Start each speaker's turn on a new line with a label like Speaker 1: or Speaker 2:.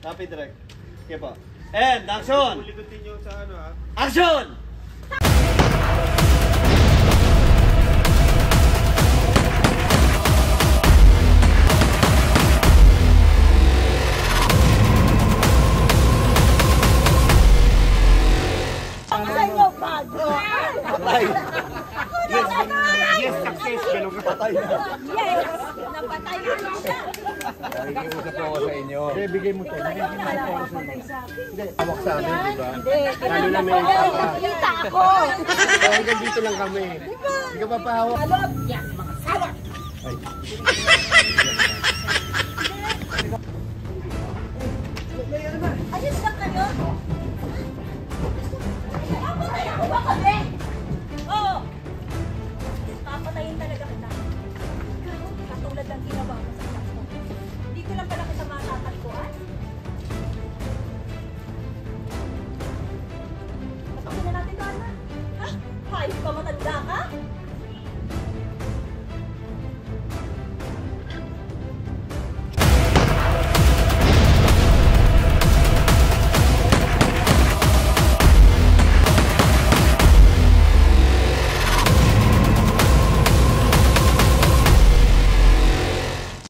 Speaker 1: Copy direct. Okay po. And action!
Speaker 2: Uligutin nyo sa ano ha?
Speaker 1: Action!
Speaker 3: Ako sa inyo, bag!
Speaker 2: Yes, success! Ganun ka patay na.
Speaker 3: Yes! Napatay na siya!
Speaker 4: Nakikiusap ako sa inyo.
Speaker 2: Hindi, bigay mo to.
Speaker 3: Napatay sa akin.
Speaker 4: Hawak sa amin, di ba?
Speaker 3: Hindi,
Speaker 2: Lalo na may
Speaker 3: nakita ako!
Speaker 2: So, hanggang dito lang kami. Hindi ka papahawak.
Speaker 3: Alot! Yan, mga sawat! Ayos lang kayo? Papatay ako ba kami? Oo! Papatayin talaga kita. Katulad ng ginawa mo sa class mo. Hindi ko lang pala kita matatagpuan. Patayin na natin, Dana. Ha? Hayop ka, matanda ka?